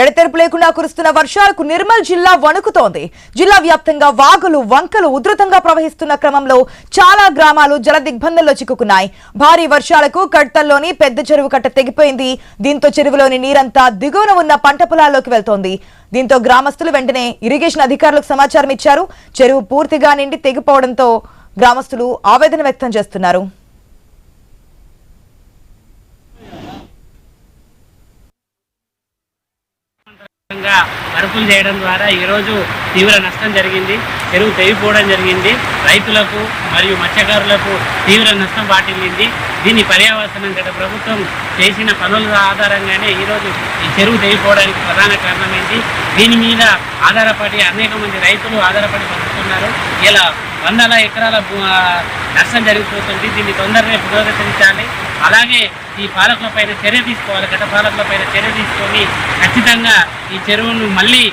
ఎడతెరపు లేకుండా కురుస్తున్న వర్షాలకు నిర్మల్ జిల్లా వణుకుతోంది. జిల్లా వ్యాప్తంగా వాగులు, వంకలు ఉధృతంగా ప్రవహిస్తున్న క్రమంలో చాలా గ్రామాలు జల దిగ్బంధంలో చిక్కుకున్నాయి. భారీ వర్షాలకు కడ్తల్లోని పెద్ద చెరువు కట్ట తెగిపోయింది. దీంతో చెరువులోని నీరంతా దిగువన ఉన్న పంట పొలాల్లోకి వెళ్తోంది. దీంతో గ్రామస్తులు వెంటనే ఇరిగేషన్ అధికారులకు సమాచారం ఇచ్చారు. చెరువు పూర్తిగా నిండి తెగిపోవడంతో గ్రామస్తులు ఆవేదన వ్యక్తం చేస్తున్నారు. అరుపులు చేయడం ద్వారా ఈరోజు తీవ్ర నష్టం జరిగింది. చెరువు తెగిపోవడం జరిగింది. రైతులకు మరియు మత్స్యకారులకు తీవ్ర నష్టం వాటిల్లింది. దీన్ని పర్యావసనం గత ప్రభుత్వం చేసిన పనుల ఆధారంగానే ఈరోజు ఈ చెరువు తెగిపోవడానికి ప్రధాన కారణమైంది. దీని మీద ఆధారపడి అనేక మంది రైతులు ఆధారపడి బతుకుతున్నారు. ఇలా వందల ఎకరాల నష్టం జరిగిపోతుంది. దీన్ని తొందరగా పునరుద్ధరించాలి. అలాగే ఈ పాలకులపైన చర్య తీసుకోవాలి. గత పాలకులపైన చర్య తీసుకొని ఖచ్చితంగా ఈ చెరువును మళ్ళీ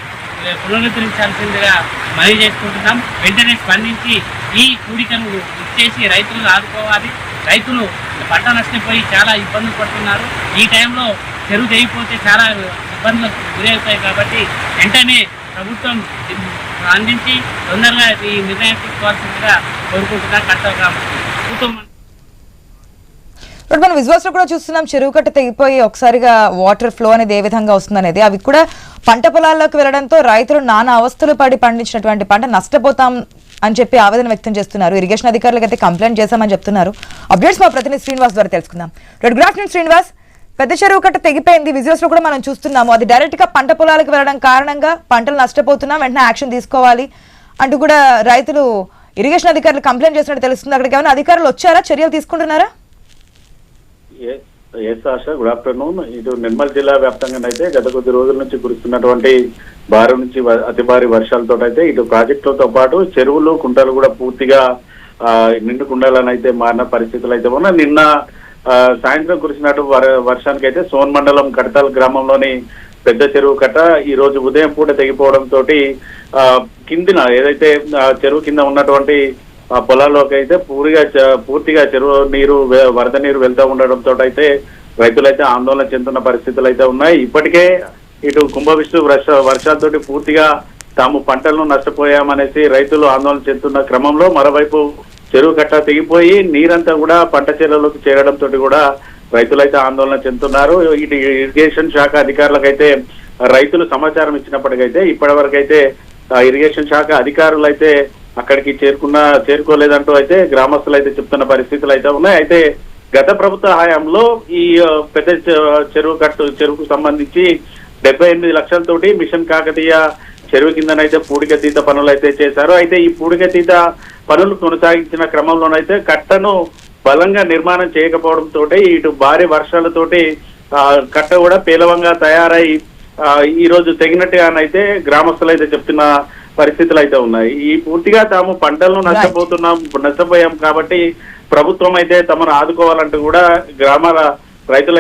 పునరుద్ధరించాల్సిందిగా మనవి చేసుకుంటున్నాం. వెంటనే స్పందించి ఈ కూడికను ఇచ్చేసి రైతులను ఆదుకోవాలి. రైతులు పంట నష్టపోయి చాలా ఇబ్బందులు పడుతున్నారు. ఈ టైంలో చెరువు తెగిపోతే చాలా ఇబ్బందులకు గురవుతాయి. కాబట్టి వెంటనే ప్రభుత్వం అందించి తొందరగా ఈ నిర్ణయం తీసుకోవాల్సిందిగా కోరుకుంటున్నారు. ప్రభుత్వం మనం విజువల్స్ లో కూడా చూస్తున్నాం. చెరువు కట్ట తెగిపోయి ఒకసారిగా వాటర్ ఫ్లో అనేది ఏ విధంగా వస్తుందనేది. అవి కూడా పంట పొలాల్లోకి వెళ్లడంతో రైతులు నానా అవస్థలు పడి పండించినటువంటి పంట నష్టపోతాం అని చెప్పి ఆవేదన వ్యక్తం చేస్తున్నారు. ఇరిగేషన్ అధికారులకు అయితే కంప్లైంట్ చేశామని చెప్తున్నారు. అప్డేట్స్ మా ప్రతినిధి శ్రీనివాస్ ద్వారా తెలుసుకుందాం. Good afternoon Srinivas. పెద్ద చెరువు కట్ట తెగిపోయింది. విజువల్స్ లో కూడా మనం చూస్తున్నాము. అది డైరెక్ట్ గా పంట పొలాలకు వెళ్లడం కారణంగా పంటలు నష్టపోతున్నాం, వెంటనే యాక్షన్ తీసుకోవాలి అంటూ కూడా రైతులు ఇరిగేషన్ అధికారులు కంప్లైంట్ చేసినట్టు తెలుస్తుంది. అక్కడికి ఏమైనా అధికారులు వచ్చారా, చర్యలు తీసుకుంటున్నారా? ఎస్ ఆశ, గుడ్ ఆఫ్టర్నూన్. ఇటు నిర్మల్ జిల్లా వ్యాప్తంగా అయితే గత కొద్ది రోజుల నుంచి కురుస్తున్నటువంటి భారీ నుంచి అతి భారీ వర్షాలతో అయితే ఇటు ప్రాజెక్టులతో పాటు చెరువులు, కుంటలు కూడా పూర్తిగా నిండు కుండాలని అయితే మారిన పరిస్థితులు అయితే ఉన్నాయి. నిన్న సాయంత్రం కురిసినట్టు వర్షానికి అయితే సోన్ మండలం కడతాల్ గ్రామంలోని పెద్ద చెరువు కట్ట ఈ రోజు ఉదయం పూట తెగిపోవడంతో కిందిన ఏదైతే చెరువు కింద ఉన్నటువంటి ఆ పొలాల్లోకి అయితే పూర్తిగా చెరువు నీరు, వరద నీరు వెళ్తూ ఉండడంతో అయితే రైతులైతే ఆందోళన చెందుతున్న పరిస్థితులు అయితే ఉన్నాయి. ఇప్పటికే ఇటు కుంభవిష్ణు వర్షాలతోటి పూర్తిగా తాము పంటలను నష్టపోయామనేసి రైతులు ఆందోళన చెందుతున్న క్రమంలో మరోవైపు చెరువు కట్ట తెగిపోయి నీరంతా కూడా పంట చేలలోకి చేరడంతో కూడా రైతులైతే ఆందోళన చెందుతున్నారు. ఇటు ఇరిగేషన్ శాఖ అధికారులకైతే రైతులు సమాచారం ఇచ్చినప్పటికైతే ఇప్పటి వరకు అయితే ఇరిగేషన్ శాఖ అధికారులు అయితే అక్కడికి చేరుకోలేదంటూ అయితే గ్రామస్తులు అయితే చెప్తున్న పరిస్థితులు అయితే ఉన్నాయి. అయితే గత ప్రభుత్వ హయాంలో ఈ పెద్ద చెరువుకు సంబంధించి 78 లక్షలతోటి మిషన్ కాకతీయ చెరువు కిందనైతే పూడికతీత పనులు అయితే చేశారు. అయితే ఈ పూడికతీత పనులు కొనసాగించిన క్రమంలోనైతే కట్టను బలంగా నిర్మాణం చేయకపోవడంతో ఇటు భారీ వర్షాలతోటి కట్ట కూడా పేలవంగా తయారై ఈ రోజు తెగినట్టుగానైతే గ్రామస్తులు అయితే చెప్తున్న పరిస్థితులు అయితే ఉన్నాయి. ఈ పూర్తిగా తాము పంటలను నష్టపోయాం కాబట్టి ప్రభుత్వం అయితే తమను ఆదుకోవాలంటూ కూడా గ్రామాల రైతులు